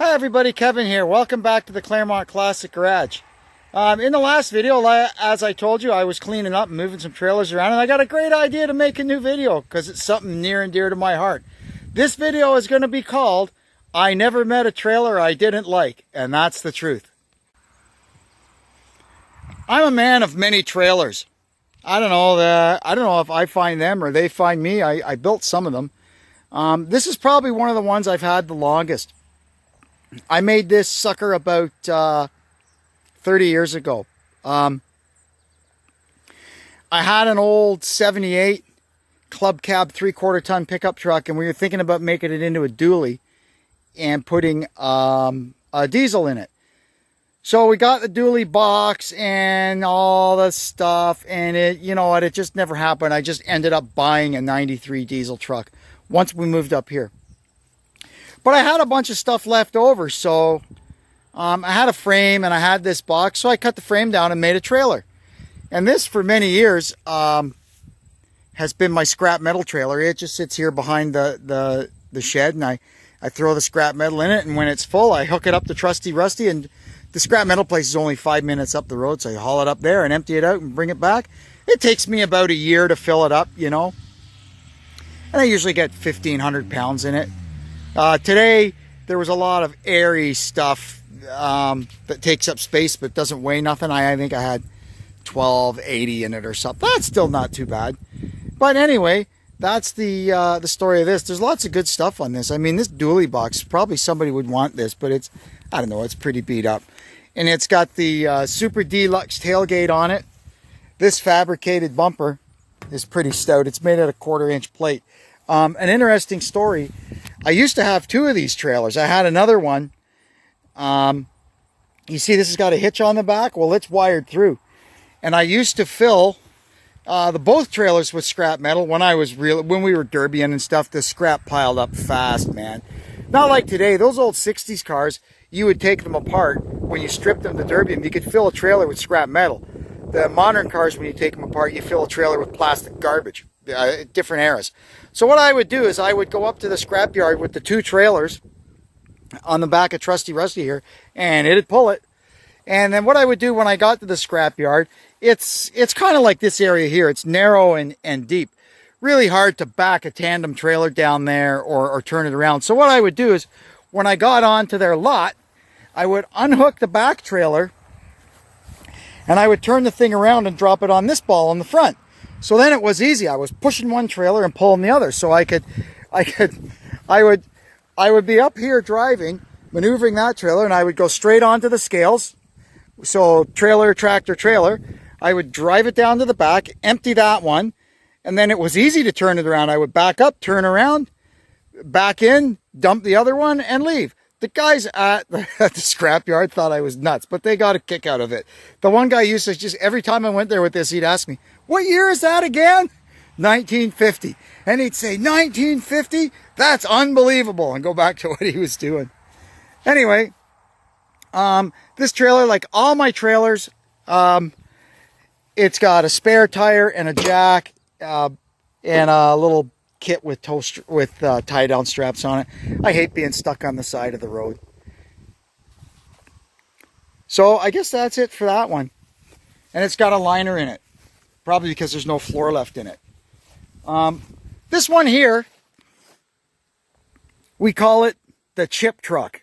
Hi everybody, Kevin here. Welcome back to the Claremont Classic Garage. In the last video, as I told you, I was cleaning up and moving some trailers around, and I got a great idea to make a new video because it's something near and dear to my heart. This video is going to be called, I Never Met a Trailer I Didn't Like, and that's the truth. I'm a man of many trailers. I don't know if I find them or they find me. I built some of them. This is probably one of the ones I've had the longest. I made this sucker about 30 years ago. I had an old 78 club cab 3/4 ton pickup truck, and we were thinking about making it into a dually and putting a diesel in it. So we got the dually box and all the stuff, and it just never happened. I just ended up buying a 93 diesel truck once we moved up here. But I had a bunch of stuff left over, so I had a frame and I had this box, so I cut the frame down and made a trailer. And this, for many years, has been my scrap metal trailer. It just sits here behind the shed, and I throw the scrap metal in it, and when it's full, I hook it up to Trusty Rusty, and the scrap metal place is only 5 minutes up the road, so I haul it up there and empty it out and bring it back. It takes me about a year to fill it up, and I usually get 1,500 pounds in it. Today, there was a lot of airy stuff that takes up space but doesn't weigh nothing. I think I had 1280 in it or something. That's still not too bad. But anyway, that's the story of this. There's lots of good stuff on this. I mean, this dually box, probably somebody would want this, but it's pretty beat up. And it's got the Super Deluxe tailgate on it. This fabricated bumper is pretty stout. It's made out of 1/4 inch plate. An interesting story. I used to have 2 of these trailers. I had another one. You see this has got a hitch on the back? Well, it's wired through. And I used to fill both trailers with scrap metal when we were derbying and stuff. The scrap piled up fast, man. Not like today. Those old 60s cars, you would take them apart. When you stripped them to derby them, you could fill a trailer with scrap metal. The modern cars, when you take them apart, you fill a trailer with plastic garbage. Different eras. So what I would do is I would go up to the scrapyard with the 2 trailers on the back of Trusty Rusty here, and it'd pull it. And then what I would do when I got to the scrapyard, it's kind of like this area here. It's narrow and deep. Really hard to back a tandem trailer down there or turn it around. So what I would do is when I got onto their lot, I would unhook the back trailer and I would turn the thing around and drop it on this ball on the front. So then it was easy. I was pushing one trailer and pulling the other. So I would be up here driving, maneuvering that trailer, and I would go straight onto the scales. So trailer, tractor, trailer. I would drive it down to the back, empty that one, and then it was easy to turn it around. I would back up, turn around, back in, dump the other one, and leave. The guys at the scrapyard thought I was nuts, but they got a kick out of it. The one guy used to just, every time I went there with this, he'd ask me, what year is that again? 1950. And he'd say, 1950? That's unbelievable. And go back to what he was doing. Anyway, this trailer, like all my trailers, it's got a spare tire and a jack and a little kit with tie down straps on it. I hate being stuck on the side of the road. So I guess that's it for that one. And it's got a liner in it, probably because there's no floor left in it. This one here, we call it the chip truck.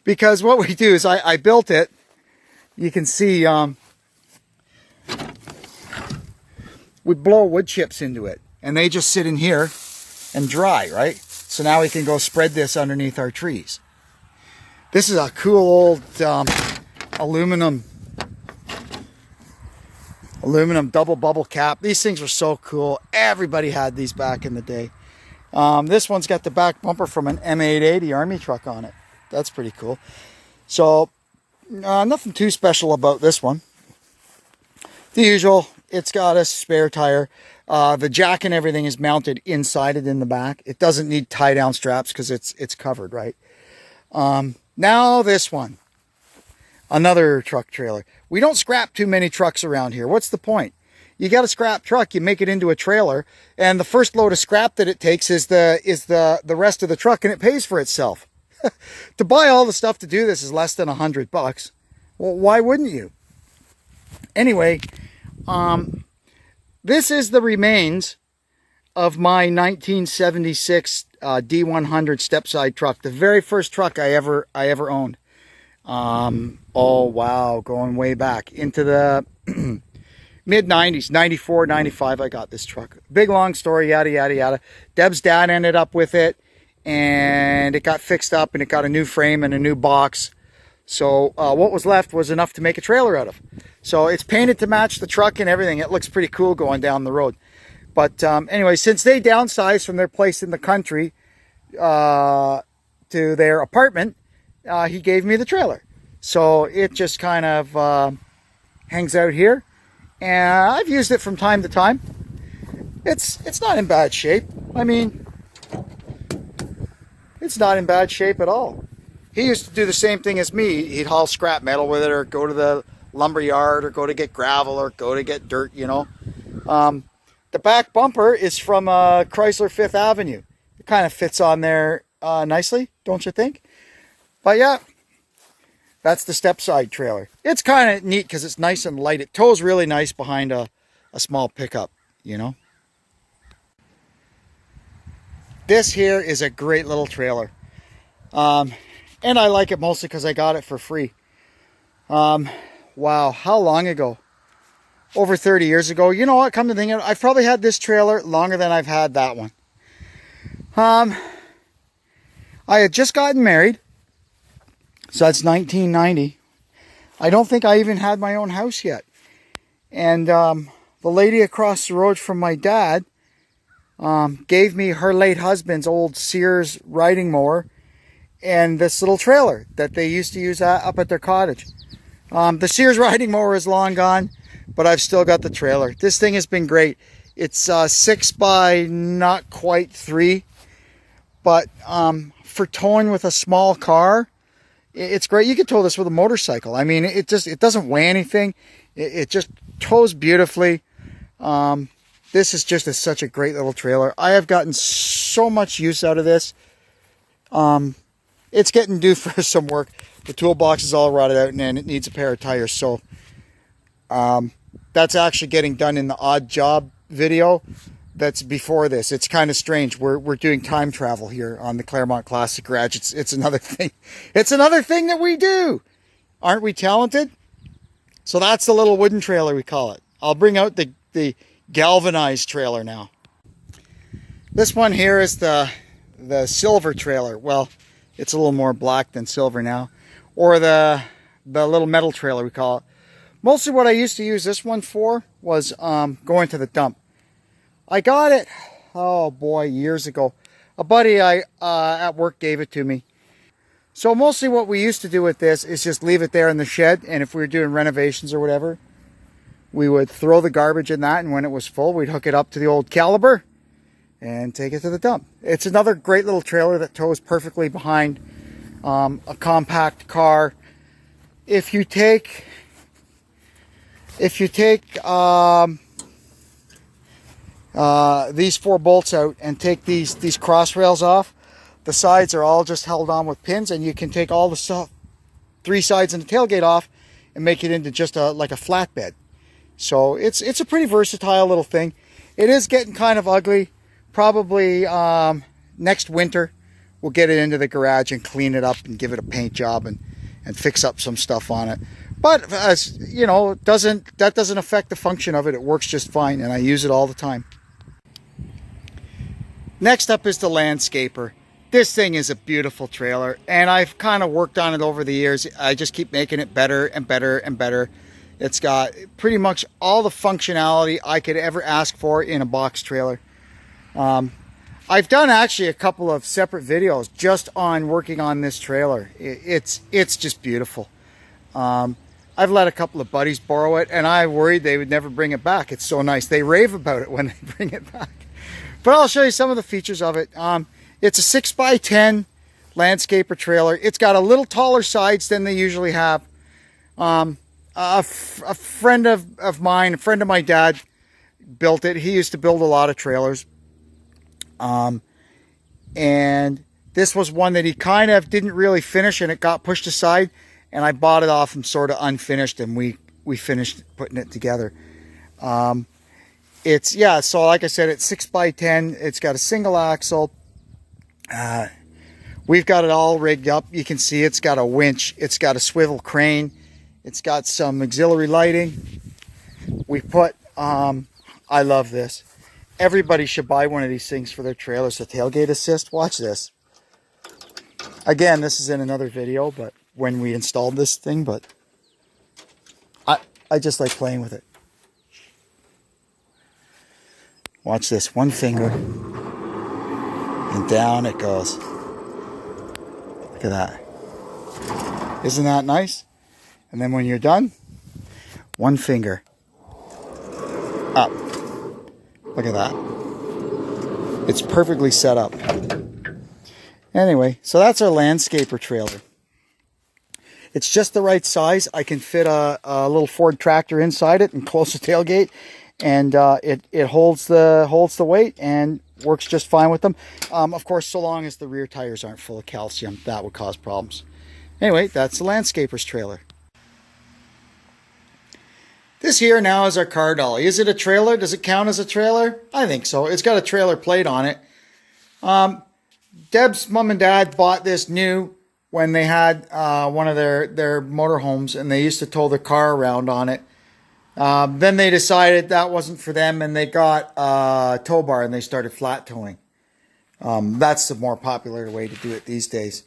Because what we do is I built it. You can see we blow wood chips into it, and they just sit in here and dry, right? So now we can go spread this underneath our trees. This is a cool old aluminum double bubble cap. These things were so cool. Everybody had these back in the day. This one's got the back bumper from an M880 Army truck on it. That's pretty cool. So nothing too special about this one. The usual. It's got a spare tire. The jack and everything is mounted inside it in the back. It doesn't need tie down straps because it's covered, right? Now this one. Another truck trailer. We don't scrap too many trucks around here. What's the point? You got a scrap truck, you make it into a trailer, and the first load of scrap that it takes is the rest of the truck, and it pays for itself. To buy all the stuff to do this is less than $100. Well, why wouldn't you? Anyway, this is the remains of my 1976 D100 step-side truck, the very first truck I ever owned. Oh wow, going way back into the mid 90s, 94, 95. I got this truck. Big long story, yada yada yada. Deb's dad ended up with it, and it got fixed up, and it got a new frame and a new box. So what was left was enough to make a trailer out of. So it's painted to match the truck and everything. It looks pretty cool going down the road. But anyway, since they downsized from their place in the country to their apartment, he gave me the trailer. So it just kind of hangs out here. And I've used it from time to time. It's not in bad shape. I mean, it's not in bad shape at all. He used to do the same thing as me. He'd haul scrap metal with it, or go to the lumber yard, or go to get gravel, or go to get dirt, you know. The back bumper is from Chrysler 5th Avenue. It kind of fits on there nicely, don't you think? But yeah, that's the step side trailer. It's kind of neat because it's nice and light. It tows really nice behind a small pickup, you know. This here is a great little trailer. And I like it mostly because I got it for free. Wow, how long ago? Over 30 years ago. You know what, come to think of it, I've probably had this trailer longer than I've had that one. I had just gotten married, so that's 1990. I don't think I even had my own house yet. And the lady across the road from my dad gave me her late husband's old Sears riding mower and this little trailer that they used to use up at their cottage. The Sears riding mower is long gone, but I've still got the trailer. This thing has been great. It's 6 by not quite 3, but for towing with a small car, it's great. You could tow this with a motorcycle. I mean, it doesn't weigh anything. It just tows beautifully. This is just such a great little trailer. I have gotten so much use out of this. It's getting due for some work. The toolbox is all rotted out, and it needs a pair of tires. So that's actually getting done in the odd job video that's before this. It's kind of strange. We're doing time travel here on the Claremont Classic Garage. It's another thing. It's another thing that we do. Aren't we talented? So that's the little wooden trailer, we call it. I'll bring out the galvanized trailer now. This one here is the silver trailer. Well, it's a little more black than silver now. Or the little metal trailer, we call it. Mostly what I used to use this one for was going to the dump. I got it, oh boy, years ago. A buddy at work gave it to me. So mostly what we used to do with this is just leave it there in the shed, and if we were doing renovations or whatever, we would throw the garbage in that, and when it was full, we'd hook it up to the old caliber and take it to the dump. It's another great little trailer that tows perfectly behind a compact car. If you take these 4 bolts out and take these cross rails off, the sides are all just held on with pins, and you can take all the stuff, 3 sides and the tailgate off, and make it into just like a flatbed. So it's a pretty versatile little thing. It is getting kind of ugly. Probably next winter we'll get it into the garage and clean it up and give it a paint job and fix up some stuff on it. But as you know, that doesn't affect the function of it. It works just fine, and I use it all the time. Next up is the Landscaper. This thing is a beautiful trailer, and I've kind of worked on it over the years. I just keep making it better and better and better. It's got pretty much all the functionality I could ever ask for in a box trailer. I've done actually a couple of separate videos just on working on this trailer. It's just beautiful. I've let a couple of buddies borrow it, and I worried they would never bring it back. It's so nice. They rave about it when they bring it back. But I'll show you some of the features of it. It's a 6 by 10 Landscaper trailer. It's got a little taller sides than they usually have. A friend of mine, a friend of my dad, built it. He used to build a lot of trailers. And This was one that he kind of didn't really finish, and it got pushed aside, and I bought it off him sort of unfinished, and we finished putting it together. It's, yeah, so like I said, it's 6x10. It's got a single axle. We've got it all rigged up. You can see it's got a winch. It's got a swivel crane. It's got some auxiliary lighting. We put, I love this. Everybody should buy one of these things for their trailers, the tailgate assist. Watch this. Again, this is in another video, but when we installed this thing, but I just like playing with it. Watch this, one finger, and down it goes. Look at that. Isn't that nice? And then when you're done, one finger up. Look at that. It's perfectly set up. Anyway, so that's our landscaper trailer. It's just the right size. I can fit a little Ford tractor inside it and close the tailgate, and it holds the weight and works just fine with them. Of course, so long as the rear tires aren't full of calcium, that would cause problems. Anyway, that's the landscaper's trailer. This here now is our car dolly. Is it a trailer? Does it count as a trailer? I think so. It's got a trailer plate on it. Deb's mom and dad bought this new when they had one of their motorhomes, and they used to tow their car around on it. Then they decided that wasn't for them, and they got a tow bar and they started flat towing. That's the more popular way to do it these days.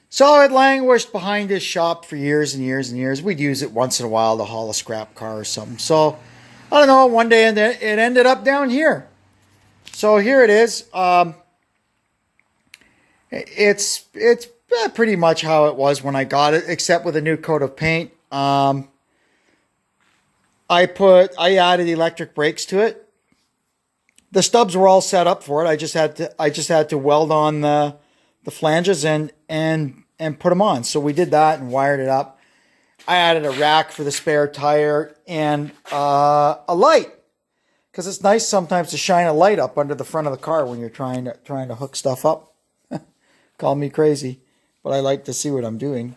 So it languished behind his shop for years and years and years. We'd use it once in a while to haul a scrap car or something. So I don't know, one day it ended up down here. So here it is. It's pretty much how it was when I got it, except with a new coat of paint. I added electric brakes to it. The stubs were all set up for it. I just had to weld on the flanges and put them on. So we did that and wired it up. I added a rack for the spare tire and a light, because it's nice sometimes to shine a light up under the front of the car when you're trying to hook stuff up. Call me crazy, but I like to see what I'm doing.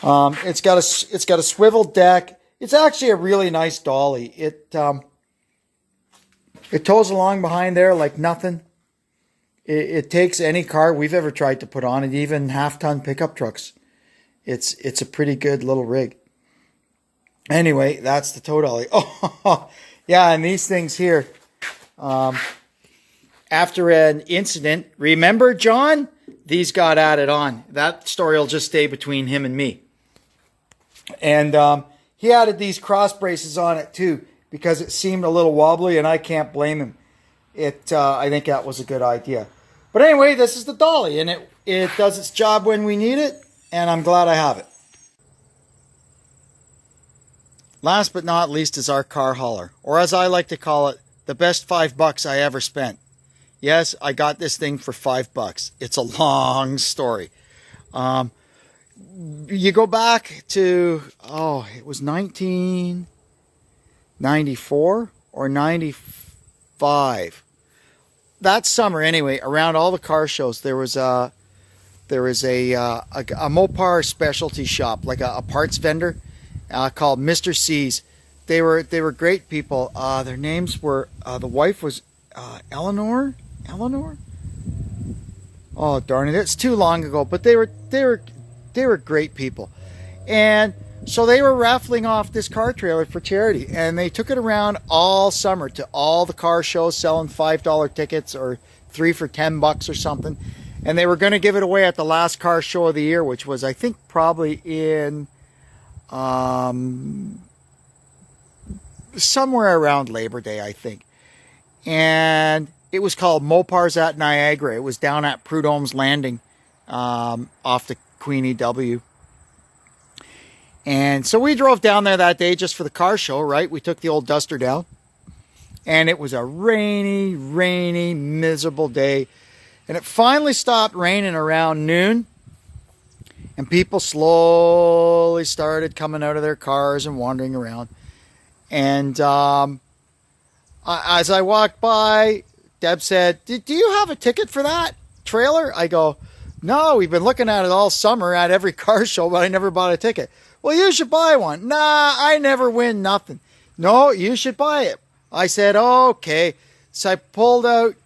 It's got a swivel deck. It's actually a really nice dolly. It tows along behind there like nothing. It takes any car we've ever tried to put on it, even half-ton pickup trucks. It's a pretty good little rig. Anyway, that's the tow dolly. Oh, yeah, and these things here. After an incident, remember John? These got added on. That story will just stay between him and me. And he added these cross braces on it too, because it seemed a little wobbly, and I can't blame him. I think that was a good idea. But anyway, this is the dolly, and it does its job when we need it, and I'm glad I have it. Last but not least is our car hauler, or as I like to call it, the best $5 I ever spent. Yes, I got this thing for $5. It's a long story. You go back to, it was 1994 or 95. That summer, anyway, around all the car shows, there was a Mopar specialty shop, like a parts vendor, called Mr. C's. They were great people. Their names were, the wife was Eleanor. Oh darn it! It's too long ago, but they were great people, and so they were raffling off this car trailer for charity, and they took it around all summer to all the car shows, selling $5 tickets or 3 for $10 or something, and they were going to give it away at the last car show of the year, which was, I think, probably in somewhere around Labor Day, I think. And it was called Mopars at Niagara. It was down at Prudhomme's Landing, off the Queen EW. And so we drove down there that day just for the car show, right? We took the old Duster down. And it was a rainy, miserable day. And it finally stopped raining around noon. And people slowly started coming out of their cars and wandering around. And as I walked by, Deb said, do you have a ticket for that trailer? I go, no, we've been looking at it all summer at every car show, but I never bought a ticket. Well, you should buy one. Nah, I never win nothing. No, you should buy it. I said, okay. So I pulled out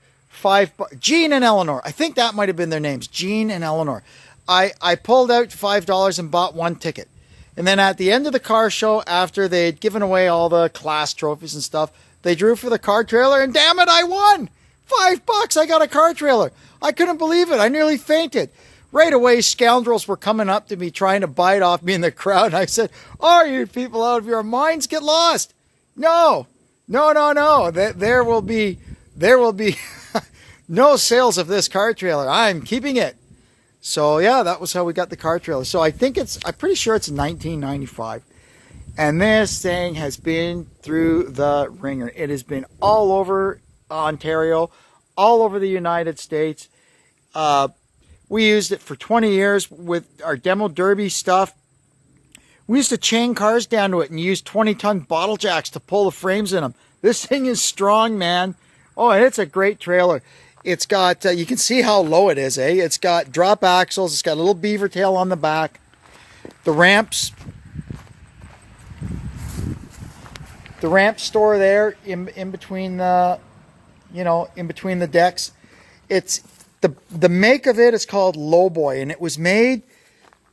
Jean and Eleanor. I think that might have been their names, Jean and Eleanor. I pulled out $5 and bought one ticket. And then at the end of the car show, after they'd given away all the class trophies and stuff, they drew for the car trailer, and damn it, I won! $5, I got a car trailer. I couldn't believe it. I nearly fainted. Right away, scoundrels were coming up to me trying to bite off me in the crowd. And I said, are you people out of your minds? Get lost. No. There will be no sales of this car trailer. I'm keeping it. So yeah, that was how we got the car trailer. So I'm pretty sure it's 1995. And this thing has been through the ringer. It has been all over Ontario, all over the United States. We used it for 20 years with our demo derby stuff. We used to chain cars down to it and use 20-ton bottle jacks to pull the frames in them. This thing is strong, man. Oh, and it's a great trailer. It's got, you can see how low it is, eh? It's got drop axles. It's got a little beaver tail on the back. The ramps store there in between the, in between the decks. It's the make of it is called Lowboy, and it was made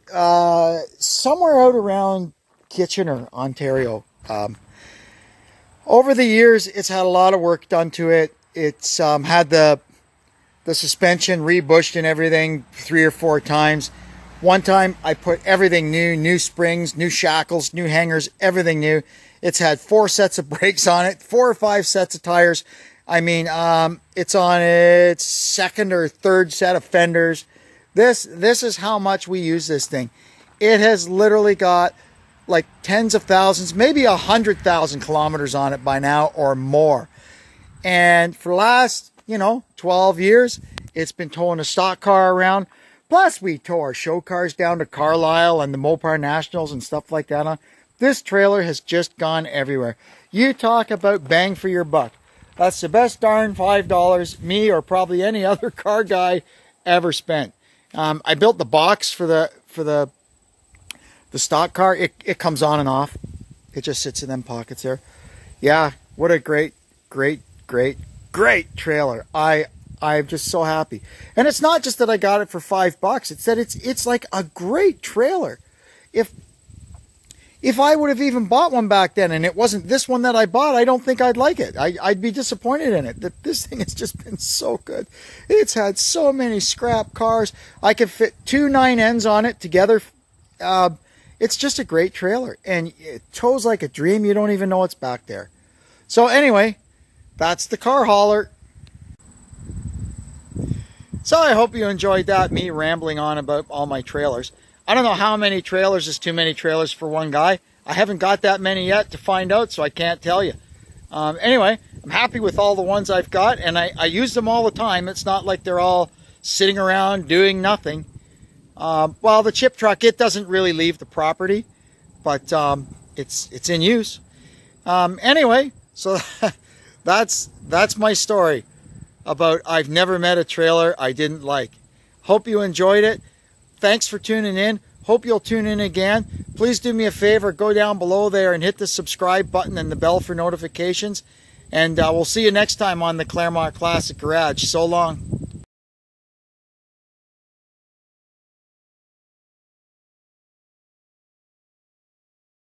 somewhere out around Kitchener, Ontario. Over the years, it's had a lot of work done to it. It's had the suspension rebushed and everything 3 or 4 times. One time I put everything new springs, new shackles, new hangers, everything new. It's had 4 sets of brakes on it, 4 or 5 sets of tires. I mean, it's on its 2nd or 3rd set of fenders. This is how much we use this thing. It has literally got like tens of thousands, maybe 100,000 kilometers on it by now or more. And for the last, 12 years, it's been towing a stock car around. Plus, we tow our show cars down to Carlisle and the Mopar Nationals and stuff like that on. This trailer has just gone everywhere. You talk about bang for your buck. That's the best darn $5 me or probably any other car guy ever spent. I built the box for the stock car. It comes on and off. It just sits in them pockets there. Yeah, what a great trailer. I'm just so happy. And it's not just that I got it for $5. It's that it's like a great trailer. If I would have even bought one back then and it wasn't this one that I bought, I don't think I'd like it. I'd be disappointed in it. This thing has just been so good. It's had so many scrap cars. I could fit 2 9Ns on it together. It's just a great trailer. And it tows like a dream. You don't even know it's back there. So anyway, that's the car hauler. So I hope you enjoyed that, me rambling on about all my trailers. I don't know how many trailers is too many trailers for one guy. I haven't got that many yet to find out, so I can't tell you. Anyway, I'm happy with all the ones I've got, and I use them all the time. It's not like they're all sitting around doing nothing. Well, the chip truck, it doesn't really leave the property, but it's in use. Anyway, so that's my story about I've never met a trailer I didn't like. Hope you enjoyed it. Thanks for tuning in. Hope you'll tune in again. Please do me a favor, go down below there and hit the subscribe button and the bell for notifications. And we'll see you next time on the Claremont Classic Garage. So long.